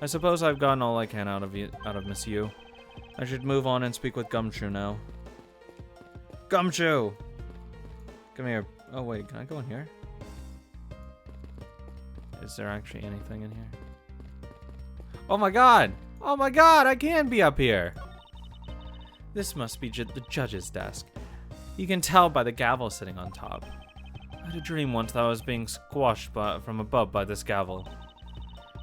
I suppose I've gotten all I can out of Miss Yu. I should move on and speak with Gumshoe now. Gumshoe! Come here. Oh wait, can I go in here? Is there actually anything in here? Oh my god! Oh my god, I can be up here! This must be the judge's desk. You can tell by the gavel sitting on top. I had a dream once that I was being squashed from above by this gavel.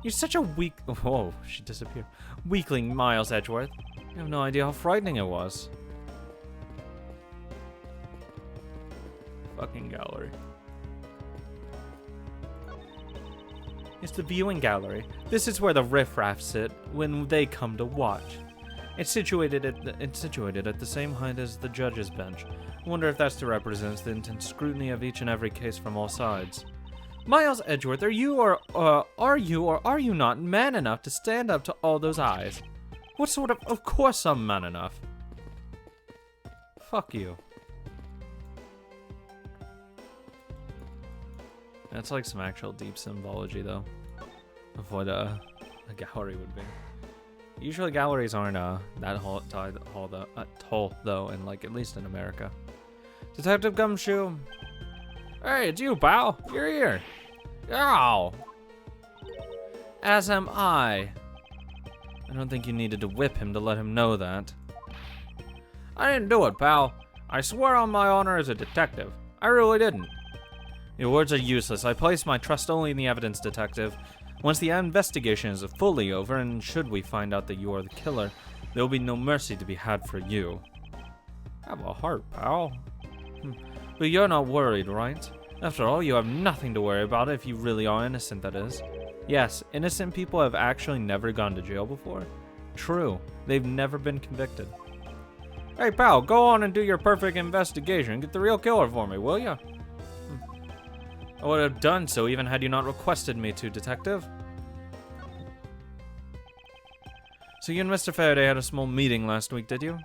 You're such a weak... Whoa, she disappeared. Weakling, Miles Edgeworth. You have no idea how frightening it was. Fucking gallery. It's the viewing gallery. This is where the riffraff sit when they come to watch. It's situated at the same height as the judge's bench. I wonder if that's to represent the intense scrutiny of each and every case from all sides. Miles Edgeworth, are you or are you not man enough to stand up to all those eyes? What sort of... Of course I'm man enough. Fuck you. That's like some actual deep symbology, though, of what a gallery would be. Usually galleries aren't that tall, though, in like at least in America. Detective Gumshoe. Hey, it's you, pal. You're here. Ow. As am I. I don't think you needed to whip him to let him know that. I didn't do it, pal. I swear on my honor as a detective. I really didn't. Your words are useless. I place my trust only in the evidence, detective. Once the investigation is fully over, and should we find out that you are the killer, there will be no mercy to be had for you. Have a heart, pal. But you're not worried, right? After all, you have nothing to worry about if you really are innocent, that is. Yes, innocent people have actually never gone to jail before. True, they've never been convicted. Hey, pal, go on and do your perfect investigation. Get the real killer for me, will ya? I would have done so even had you not requested me to, detective. So you and Mr. Faraday had a small meeting last week, did you?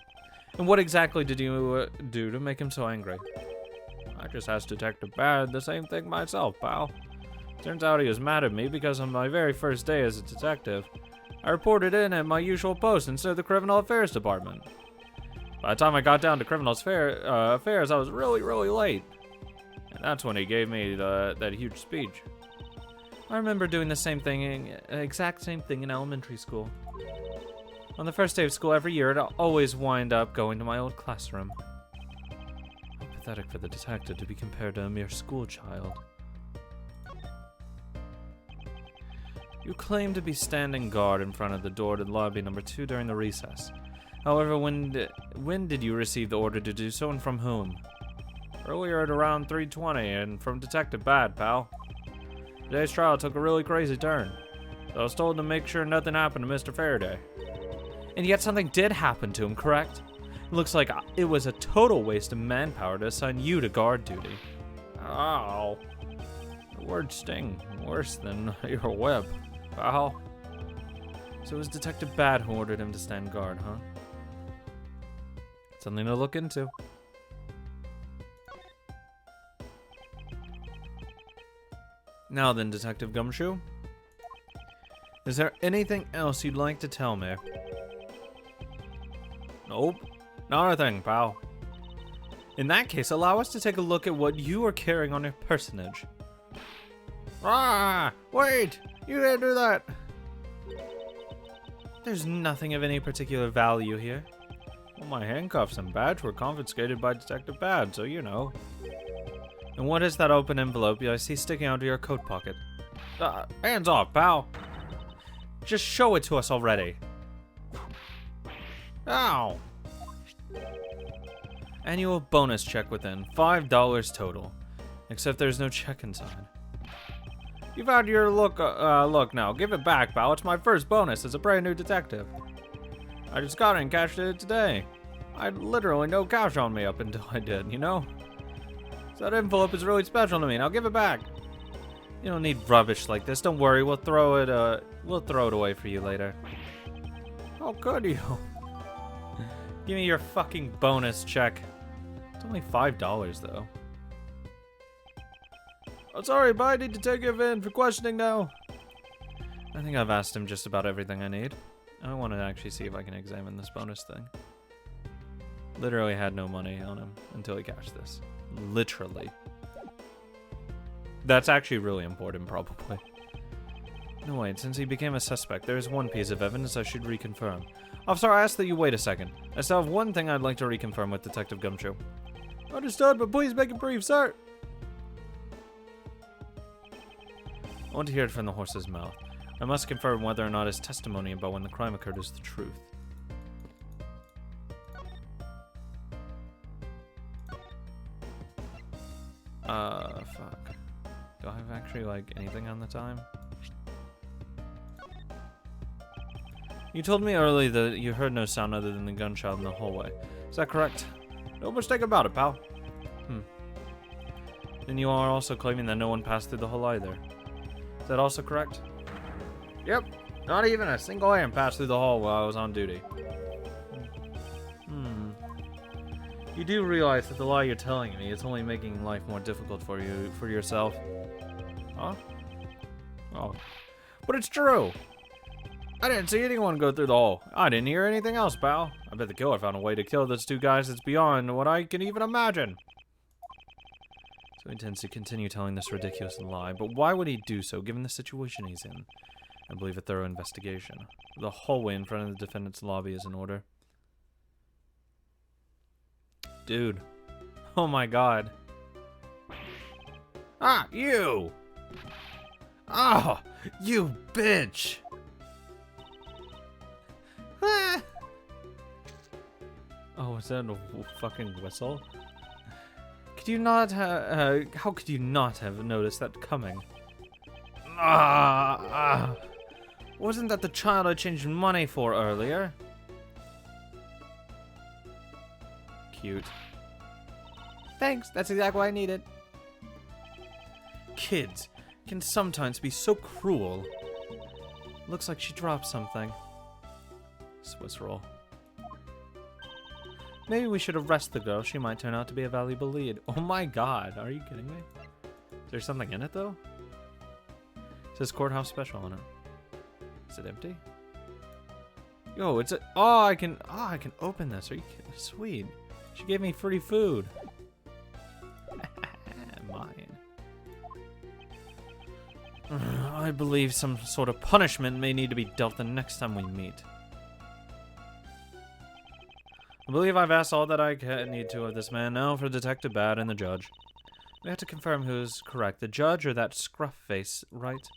And what exactly did you do to make him so angry? I just asked Detective Bad the same thing myself, pal. Turns out he was mad at me because on my very first day as a detective, I reported in at my usual post instead of the Criminal Affairs Department. By the time I got down to Criminal Affairs, I was really, really late. And that's when he gave me that huge speech. I remember doing the exact same thing in elementary school. On the first day of school every year, I'd always wind up going to my old classroom. How pathetic for the detective to be compared to a mere school child. You claim to be standing guard in front of the door to lobby number 2 during the recess. However, when did you receive the order to do so, and from whom? Earlier at around 3:20, and from Detective Bad, pal. Today's trial took a really crazy turn, so I was told to make sure nothing happened to Mr. Faraday. And yet something did happen to him, correct? It looks like it was a total waste of manpower to assign you to guard duty. Ow. The words sting worse than your whip, pal. So it was Detective Bad who ordered him to stand guard, huh? Something to look into. Now then, Detective Gumshoe. Is there anything else you'd like to tell me? Nope. Not a thing, pal. In that case, allow us to take a look at what you are carrying on your personage. Ah! Wait! You can't do that! There's nothing of any particular value here. Well, my handcuffs and badge were confiscated by Detective Bad, so you know. And what is that open envelope I see sticking out of your coat pocket? Hands off, pal! Just show it to us already. Ow! Annual bonus check within, $5 total. Except there's no check inside. You've had your look now. Give it back, pal. It's my first bonus as a brand new detective. I just got it and cashed it today. I had literally no cash on me up until I did, you know? So that envelope is really special to me. Now give it back. You don't need rubbish like this. Don't worry. We'll throw it away for you later. How could you? Give me your fucking bonus check. It's only $5 though. Oh, sorry, but I need to take you in for questioning now. I think I've asked him just about everything I need. I want to actually see if I can examine this bonus thing. Literally had no money on him until he cashed this. Literally. That's actually really important, probably. No, wait, since he became a suspect, there is one piece of evidence I should reconfirm. Officer, I ask that you wait a second. I still have one thing I'd like to reconfirm with Detective Gumshoe. Understood, but please make it brief, sir. I want to hear it from the horse's mouth. I must confirm whether or not his testimony about when the crime occurred is the truth. Fuck. Do I have actually, like, anything on the time? You told me earlier that you heard no sound other than the gunshot in the hallway. Is that correct? No mistake about it, pal. Then you are also claiming that no one passed through the hole either. Is that also correct? Yep. Not even a single hand passed through the hall while I was on duty. You do realize that the lie you're telling me is only making life more difficult for yourself. Huh? Oh. But it's true! I didn't see anyone go through the hole. I didn't hear anything else, pal. I bet the killer found a way to kill those two guys that's beyond what I can even imagine. So he intends to continue telling this ridiculous lie, but why would he do so given the situation he's in? I believe a thorough investigation. The hallway in front of the defendant's lobby is in order. Dude. Oh my god. Ah, you! Ah, you bitch! Ah. Oh, is that a fucking whistle? Could you not how could you not have noticed that coming? Wasn't that the child I changed money for earlier? Cute. Thanks, that's exactly what I needed. Kids can sometimes be so cruel. Looks like she dropped something. Swiss roll. Maybe we should arrest the girl. She might turn out to be a valuable lead. Oh my god, are you kidding me? Is there something in it though? It says courthouse special on it. Is it empty? Yo, it's a I can open this. Are you kidding? Sweet. She gave me free food. Mine. I believe some sort of punishment may need to be dealt the next time we meet. I believe I've asked all that I need to of this man. Now for Detective Bad and the judge. We have to confirm who's correct, the judge or that scruff face, right?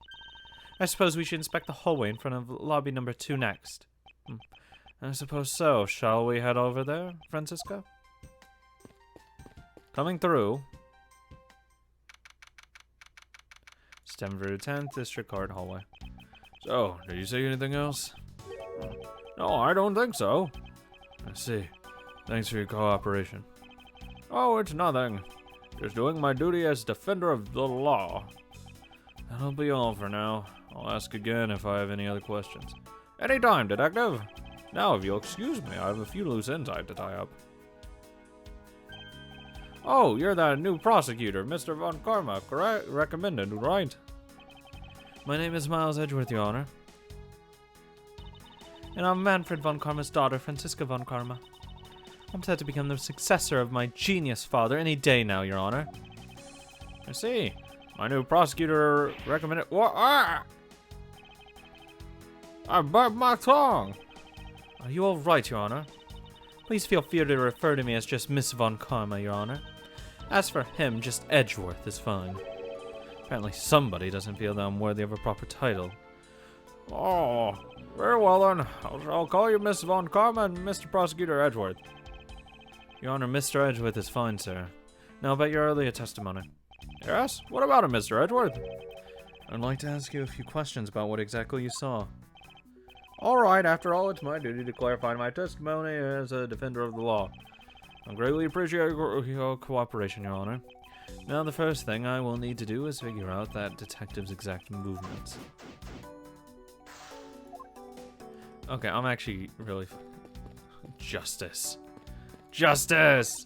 I suppose we should inspect the hallway in front of lobby number 2 next. I suppose so. Shall we head over there, Francisco? Coming through. Denver 10th District Court hallway. So, did you see anything else? No, I don't think so. I see. Thanks for your cooperation. Oh, it's nothing. Just doing my duty as defender of the law. That'll be all for now. I'll ask again if I have any other questions. Anytime, detective. Now, if you'll excuse me, I have a few loose ends I have to tie up. Oh, you're that new prosecutor, Mr. Von Karma, correct? Recommended, right? My name is Miles Edgeworth, Your Honor. And I'm Manfred Von Karma's daughter, Francisca Von Karma. I'm set to become the successor of my genius father any day now, Your Honor. I see. My new prosecutor recommended... What? Ah! I burnt my tongue! Are you all right, Your Honor? Please feel free to refer to me as just Miss Von Karma, Your Honor. As for him, just Edgeworth is fine. Apparently somebody doesn't feel that I'm worthy of a proper title. Oh, very well then. I'll call you Miss Von Karma and Mr. Prosecutor Edgeworth. Your Honor, Mr. Edgeworth is fine, sir. Now about your earlier testimony. Yes? What about him, Mr. Edgeworth? I'd like to ask you a few questions about what exactly you saw. Alright, after all, it's my duty to clarify my testimony as a defender of the law. I greatly appreciate your cooperation, Your Honor. Now the first thing I will need to do is figure out that detective's exact movements. Okay, I'm actually really... Justice. Justice!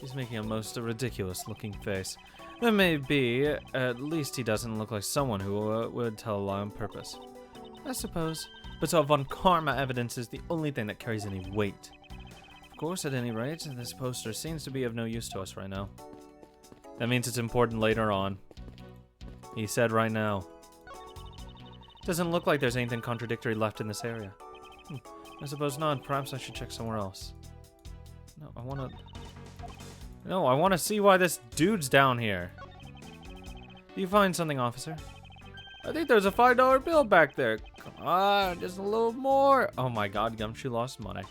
He's making a most ridiculous looking face. That may be. At least he doesn't look like someone who would tell a lie on purpose. I suppose. But so von Karma evidence is the only thing that carries any weight. Of course, at any rate, this poster seems to be of no use to us right now. That means it's important later on. He said right now. Doesn't look like there's anything contradictory left in this area. I suppose not. Perhaps I should check somewhere else. No, I want to see why this dude's down here. Do you find something, officer? I think there's a $5 bill back there. Come on, just a little more. Oh my god, Gumshoe lost money.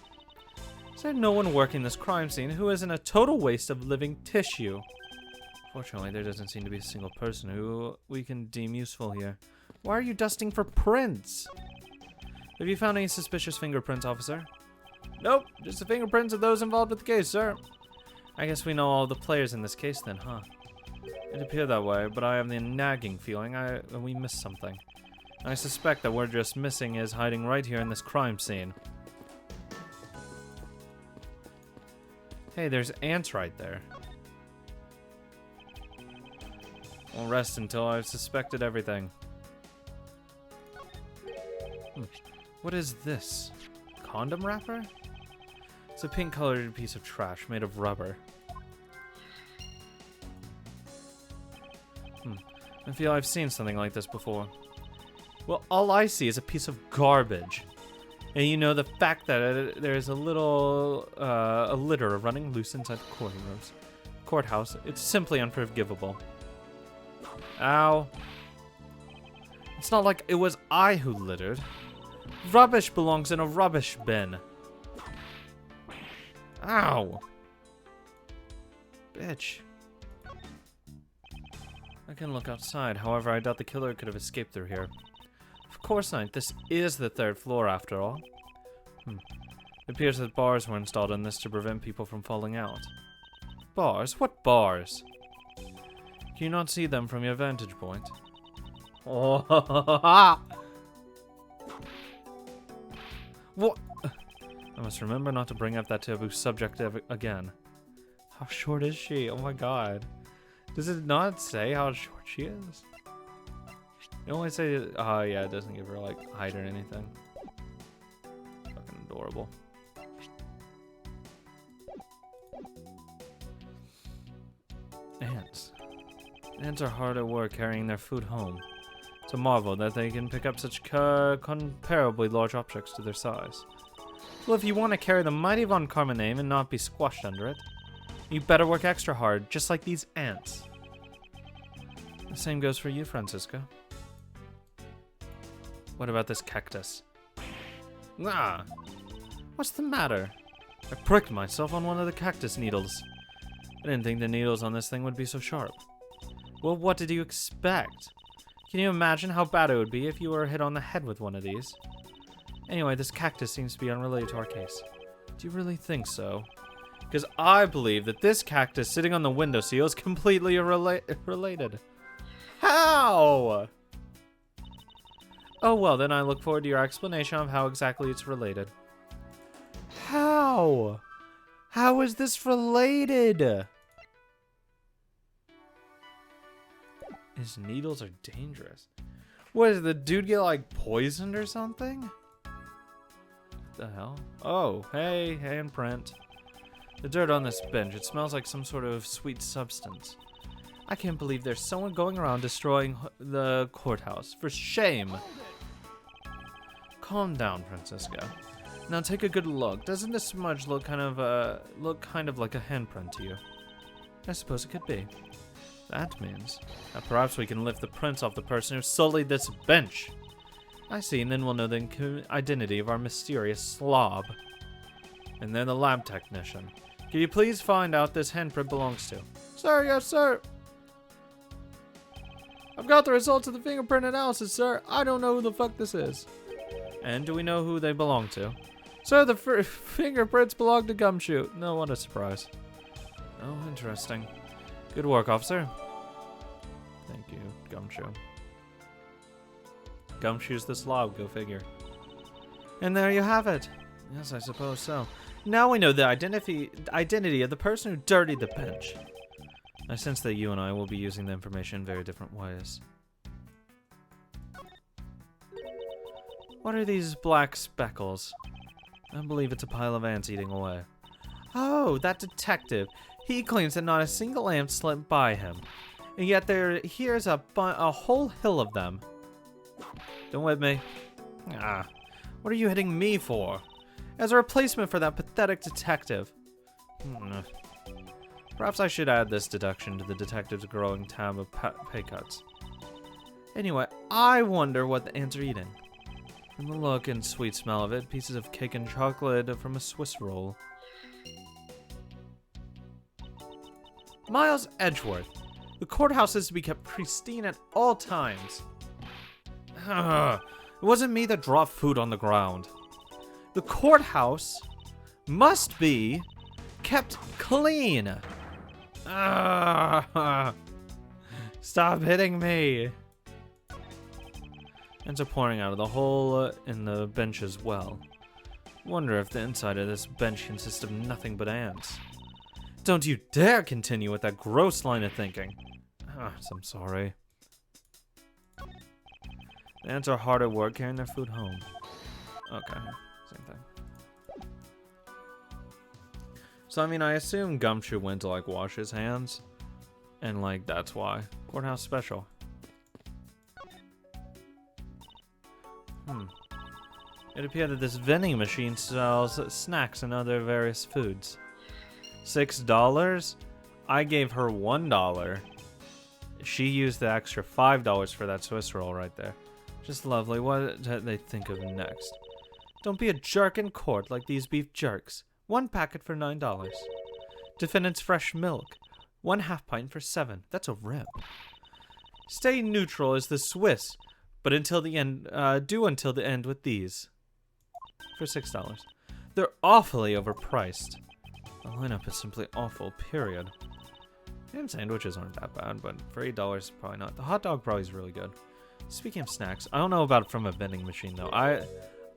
Is there no one working this crime scene who isn't a total waste of living tissue? Fortunately, there doesn't seem to be a single person who we can deem useful here. Why are you dusting for prints? Have you found any suspicious fingerprints, officer? Nope, just the fingerprints of those involved with the case, sir. I guess we know all the players in this case then, huh? It appeared that way, but I have the nagging feeling we missed something. I suspect that we're just missing is hiding right here in this crime scene. Hey, there's ants right there. Won't rest until I've suspected everything. What is this? Condom wrapper? It's a pink-colored piece of trash made of rubber. I feel I've seen something like this before. Well, all I see is a piece of garbage. And you know, the fact that there's a little, a litter running loose inside the courthouse, it's simply unforgivable. Ow. It's not like it was I who littered. Rubbish belongs in a rubbish bin. Ow. Bitch. I can look outside, however I doubt the killer could have escaped through here. Of course not, this is the 3rd floor after all. It appears that bars were installed in this to prevent people from falling out. Bars? What bars? Can you not see them from your vantage point? Oh, what? I must remember not to bring up that taboo subject again. How short is she? Oh my god. Does it not say how short she is? It only say, oh yeah, it doesn't give her like height or anything. Fucking adorable. Ants. Ants are hard at work carrying their food home. It's a marvel that they can pick up such comparably large objects to their size. Well, if you want to carry the mighty Von Karma name and not be squashed under it, you better work extra hard, just like these ants. The same goes for you, Francisco. What about this cactus? Ah! What's the matter? I pricked myself on one of the cactus needles. I didn't think the needles on this thing would be so sharp. Well, what did you expect? Can you imagine how bad it would be if you were hit on the head with one of these? Anyway, this cactus seems to be unrelated to our case. Do you really think so? Because I believe that this cactus sitting on the windowsill is completely related. How? Oh well, then I look forward to your explanation of how exactly it's related. How? How is this related? His needles are dangerous. What, did the dude get like poisoned or something? What the hell? Oh, hey, handprint. The dirt on this bench, it smells like some sort of sweet substance. I can't believe there's someone going around destroying the courthouse. For shame. Calm down, Francisco. Now take a good look. Doesn't this smudge look kind of like a handprint to you? I suppose it could be. That means that perhaps we can lift the prints off the person who sullied this bench. I see, and then we'll know the identity of our mysterious slob. And then the lab technician. Can you please find out this handprint belongs to? Sir, yes, sir. I've got the results of the fingerprint analysis, sir. I don't know who the fuck this is. And do we know who they belong to? Sir, the fingerprints belong to Gumshoe. No, what a surprise. Oh, interesting. Good work, officer. Thank you, Gumshoe. Gumshoe's the slob, go figure. And there you have it. Yes, I suppose so. Now we know the identity of the person who dirtied the bench. I sense that you and I will be using the information in very different ways. What are these black speckles? I believe it's a pile of ants eating away. Oh, that detective. He claims that not a single ant slipped by him. And yet here's a whole hill of them. Don't whip me. Ah, what are you hitting me for? As a replacement for that pathetic detective. Perhaps I should add this deduction to the detective's growing tab of pay cuts. Anyway, I wonder what the ants are eating. From the look and sweet smell of it, pieces of cake and chocolate from a Swiss roll. Miles Edgeworth. The courthouse is to be kept pristine at all times. It wasn't me that dropped food on the ground. The courthouse must be kept clean. Stop hitting me. Ants are pouring out of the hole in the bench as well. Wonder if the inside of this bench consists of nothing but ants. Don't you dare continue with that gross line of thinking. I'm sorry. The ants are hard at work carrying their food home. Okay, same thing. So, I mean, I assume Gumshoe went to, like, wash his hands. And, like, that's why. Courthouse special. It appeared that this vending machine sells snacks and other various foods. $6? I gave her $1. She used the extra $5 for that Swiss roll right there. Just lovely. What did they think of next? Don't be a jerk in court like these beef jerks. 1 packet for $9. Defendant's fresh milk. 1/2 pint for $7. That's a rip. Stay neutral is the Swiss, but until the end, do until the end with these. For $6. They're awfully overpriced. The lineup is simply awful, period. Ham sandwiches aren't that bad, but for $8, probably not. The hot dog probably is really good. Speaking of snacks, I don't know about from a vending machine, though.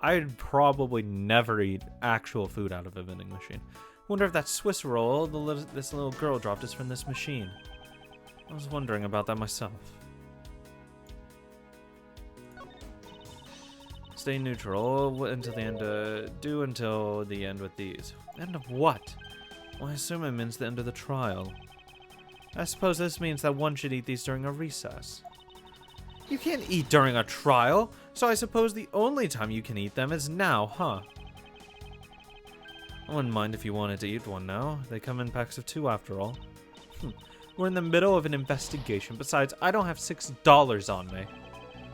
I'd probably never eat actual food out of a vending machine. Wonder if that Swiss roll this little girl dropped is from this machine. I was wondering about that myself. Stay neutral until the end. Do until the end with these. End of what? Well, I assume it means the end of the trial. I suppose this means that one should eat these during a recess. You can't eat during a trial, so I suppose the only time you can eat them is now, huh? I wouldn't mind if you wanted to eat one now. They come in packs of 2 after all. We're in the middle of an investigation. Besides, I don't have $6 on me.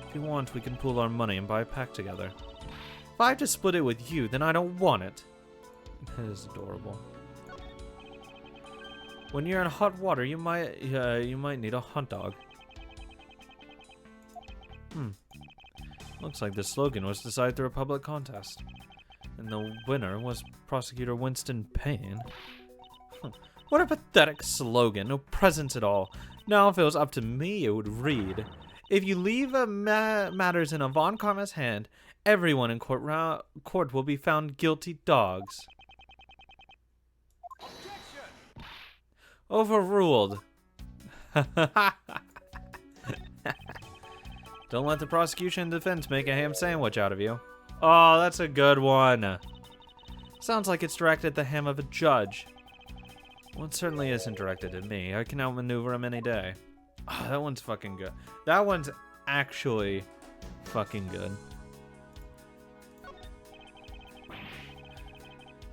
If you want, we can pool our money and buy a pack together. If I have to split it with you, then I don't want it. That is adorable. When you're in hot water, you might need a hot dog. Looks like the slogan was decided through a public contest. And the winner was Prosecutor Winston Payne. What a pathetic slogan, no presence at all. Now if it was up to me, it would read, if you leave matters in a Von Karma's hand, everyone in court will be found guilty dogs. Overruled. Don't let the prosecution and defense make a ham sandwich out of you. Oh, that's a good one. Sounds like it's directed at the ham of a judge. Well, it certainly isn't directed at me. I can outmaneuver him any day. Oh, that one's fucking good. That one's actually fucking good.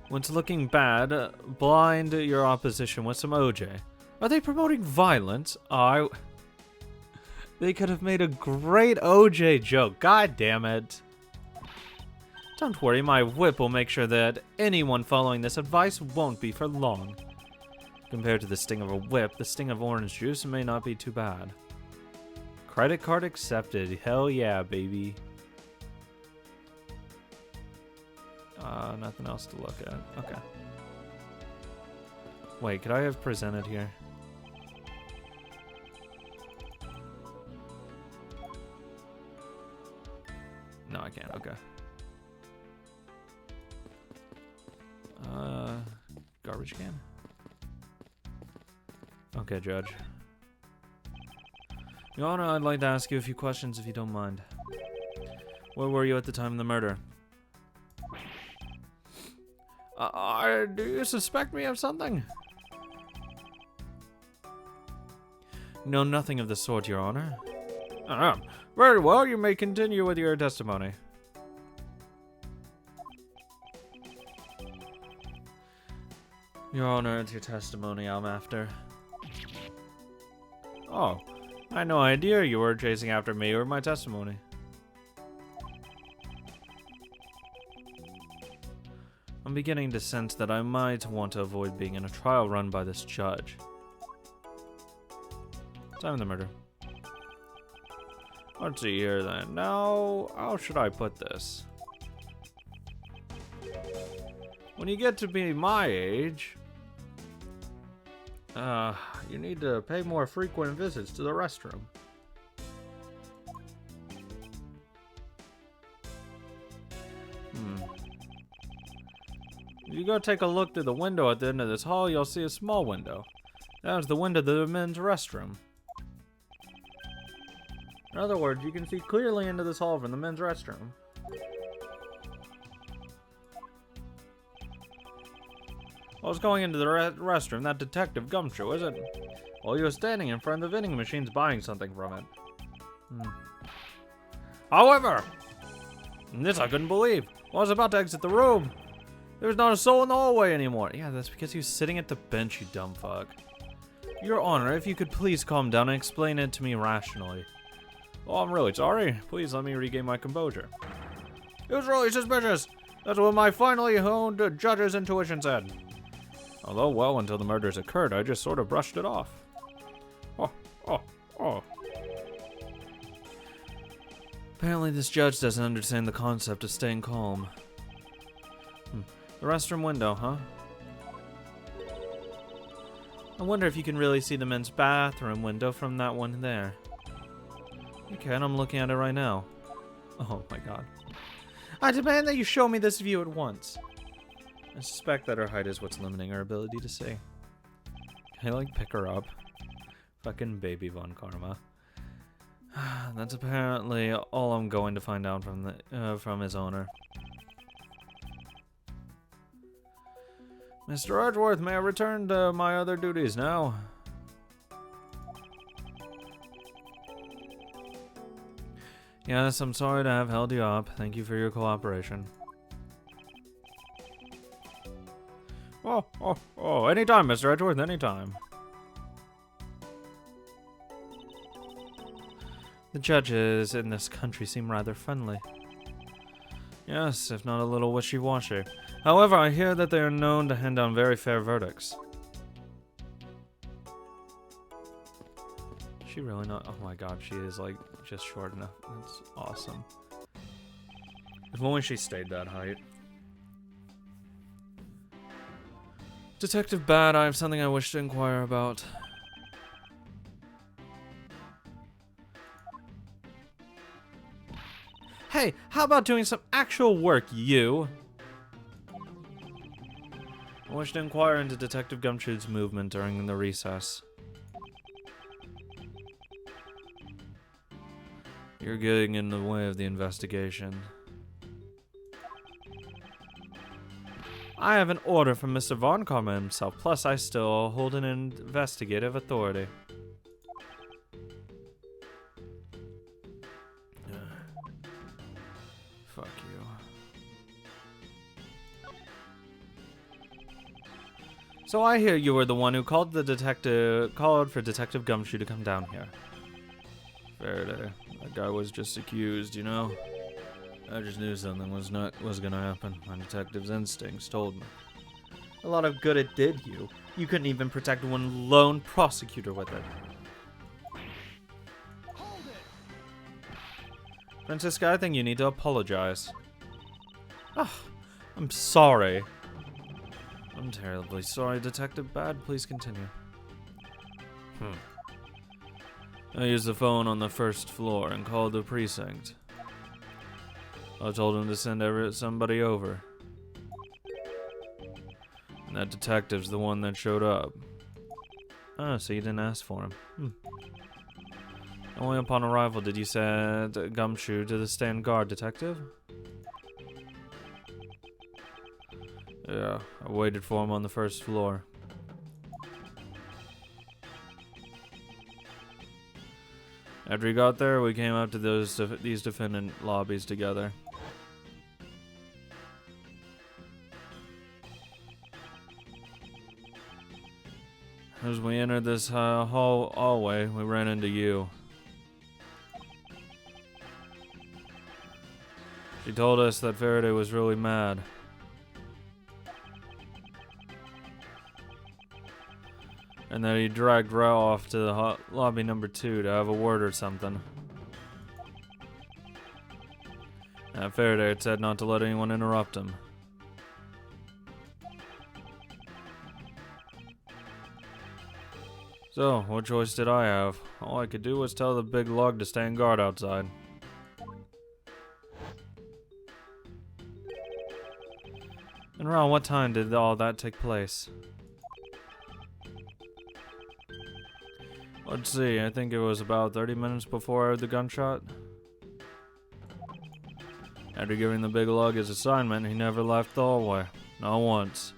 When's looking bad, blind your opposition with some OJ. Are they promoting violence? They could have made a great OJ joke. God damn it. Don't worry, my whip will make sure that anyone following this advice won't be for long. Compared to the sting of a whip, the sting of orange juice may not be too bad. Credit card accepted. Hell yeah, baby. Nothing else to look at. Okay. Wait, could I have presented here? No, I can't. Okay. Garbage can? Okay, Judge. Your Honor, I'd like to ask you a few questions if you don't mind. Where were you at the time of the murder? Do you suspect me of something? No, nothing of the sort, Your Honor. Very well, you may continue with your testimony. Your Honor, it's your testimony I'm after. Oh, I had no idea you were chasing after me or my testimony. I'm beginning to sense that I might want to avoid being in a trial run by this judge. Time of the murder. Let's see here then. Now, how should I put this? When you get to be my age, you need to pay more frequent visits to the restroom. If you go take a look through the window at the end of this hall, you'll see a small window. That's the window to the men's restroom. In other words, you can see clearly into this hall from the men's restroom. I was going into the restroom, that Detective Gumshoe, is it? While you were standing in front of the vending machines buying something from it. However, this I couldn't believe. I was about to exit the room. There was not a soul in the hallway anymore. Yeah, that's because he was sitting at the bench, you dumb fuck. Your Honor, if you could please calm down and explain it to me rationally. Oh, I'm really sorry. Please let me regain my composure. It was really suspicious. That's what my finally honed judge's intuition said. Although, well, until the murders occurred, I just sort of brushed it off. Oh. Apparently this judge doesn't understand the concept of staying calm. The restroom window, huh? I wonder if you can really see the men's bathroom window from that one there. You can, I'm looking at it right now. Oh my god. I demand that you show me this view at once. I suspect that her height is what's limiting her ability to see. Can I, like, pick her up? Fucking baby Von Karma. That's apparently all I'm going to find out from his owner. Mr. Edgeworth, may I return to my other duties now? Yes, I'm sorry to have held you up. Thank you for your cooperation. Oh, anytime, Mr. Edgeworth, anytime. The judges in this country seem rather friendly. Yes, if not a little wishy-washy. However, I hear that they are known to hand down very fair verdicts. She really not? Oh my god, she is like just short enough. That's awesome. If only she stayed that height. Detective Bad, I have something I wish to inquire about. Hey, how about doing some actual work, you? I wish to inquire into Detective Gumshoe's movement during the recess. You're getting in the way of the investigation. I have an order from Mr. Von Karma himself, plus I still hold an investigative authority. Fuck you. So I hear you were the one who called for Detective Gumshoe to come down here. Fair day. That guy was just accused, you know? I just knew something was gonna happen. My detective's instincts told me. A lot of good it did you. You couldn't even protect one lone prosecutor with it. Hold it. Francisca, I think you need to apologize. I'm sorry. I'm terribly sorry, Detective Bad. Please continue. I used the phone on the first floor and called the precinct. I told him to send somebody over. And that detective's the one that showed up. Oh, so you didn't ask for him. Only upon arrival did you send Gumshoe to the stand guard, detective? Yeah, I waited for him on the first floor. After he got there, we came up to these defendant lobbies together. As we entered this hallway, we ran into you. She told us that Faraday was really mad. And that he dragged Rao off to the lobby number 2 to have a word or something. And Faraday had said not to let anyone interrupt him. So, what choice did I have? All I could do was tell the big lug to stand guard outside. And around what time did all that take place? Let's see, I think it was about 30 minutes before I heard the gunshot. After giving the big lug his assignment, he never left the hallway. Not once.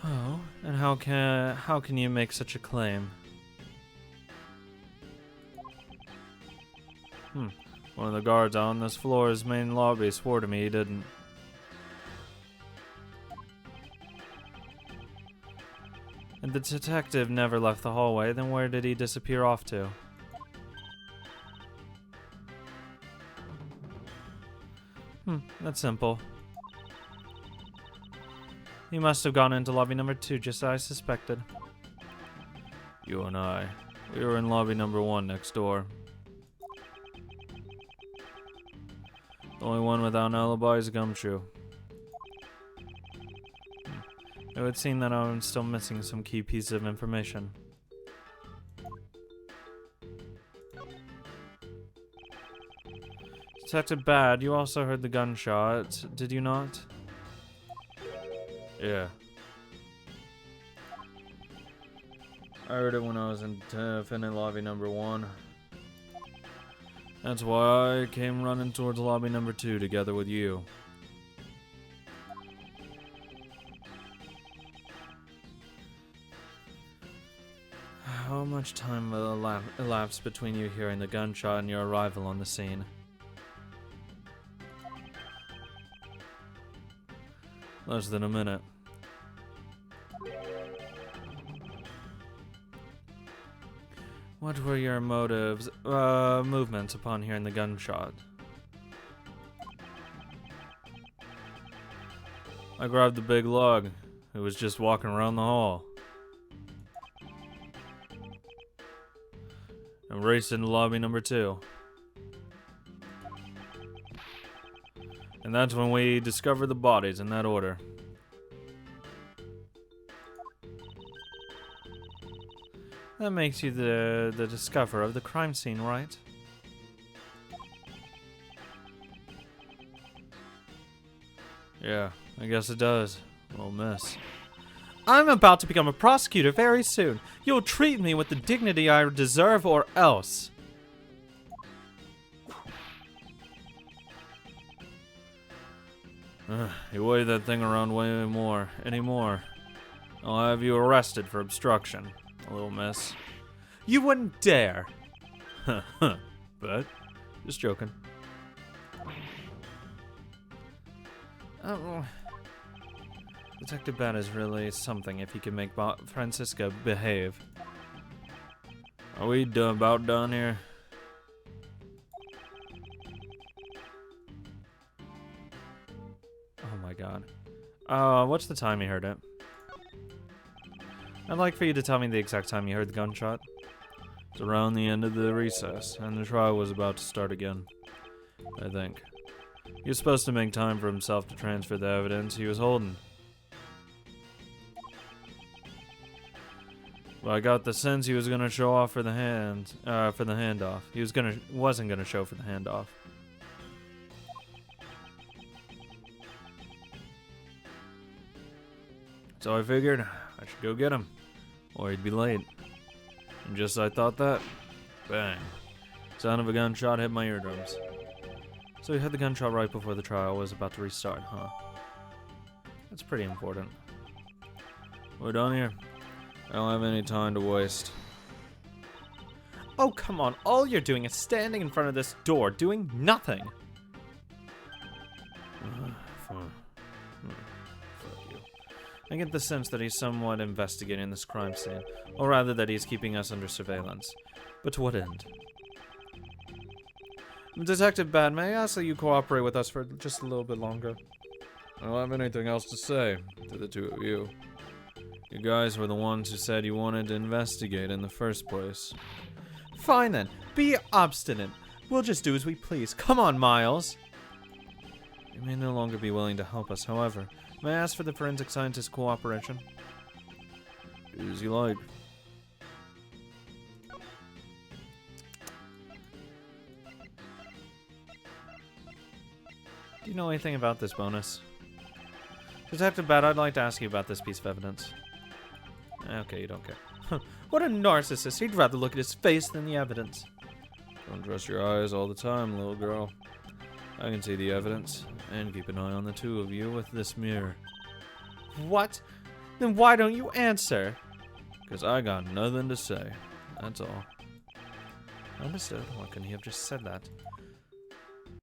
Oh, and how can you make such a claim? One of the guards on this floor's main lobby swore to me he didn't. And the detective never left the hallway, then where did he disappear off to? That's simple. He must have gone into lobby number 2, just as I suspected. You and I. We were in lobby number 1 next door. The only one without an alibi is Gumshoe. It would seem that I'm still missing some key pieces of information. Detective Bad, you also heard the gunshot, did you not? Yeah. I heard it when I was in defendant lobby number 1. That's why I came running towards lobby number 2 together with you. How much time will elapse between you hearing the gunshot and your arrival on the scene? Less than a minute. What were your movements upon hearing the gunshot? I grabbed the big lug, who was just walking around the hall, and raced into lobby number 2. And that's when we discovered the bodies in that order. That makes you the discoverer of the crime scene, right? Yeah, I guess it does. Little miss. I'm about to become a prosecutor very soon. You'll treat me with the dignity I deserve or else. You wave that thing around way more anymore. I'll have you arrested for obstruction, little miss. You wouldn't dare. But, just joking. Detective Bat is really something if he can make Francisca behave. Are we about done here? Oh my god. What's the time you heard it? I'd like for you to tell me the exact time you heard the gunshot. It's around the end of the recess, and the trial was about to start again, I think. He was supposed to make time for himself to transfer the evidence he was holding. But I got the sense he was gonna show off for the handoff. He wasn't gonna show for the handoff. So I figured I should go get him, or he'd be late. And just as I thought that, bang. Sound of a gunshot hit my eardrums. So you had the gunshot right before the trial was about to restart, huh? That's pretty important. We're done here. I don't have any time to waste. Oh, come on. All you're doing is standing in front of this door, doing nothing. Fine. Fuck you. I get the sense that he's somewhat investigating this crime scene, or rather that he's keeping us under surveillance. But to what end? Detective Bad, may I ask that you cooperate with us for just a little bit longer? I don't have anything else to say to the two of you. You guys were the ones who said you wanted to investigate in the first place. Fine then, be obstinate. We'll just do as we please. Come on, Miles. You may no longer be willing to help us, however. May I ask for the forensic scientist's cooperation? Do as you like. Do you know anything about this bonus? Detective Bad, I'd like to ask you about this piece of evidence. Okay, you don't care. What a narcissist. He'd rather look at his face than the evidence. Don't trust your eyes all the time, little girl. I can see the evidence, and keep an eye on the two of you with this mirror. What? Then why don't you answer? Because I got nothing to say. That's all. Understood. Why couldn't he have just said that?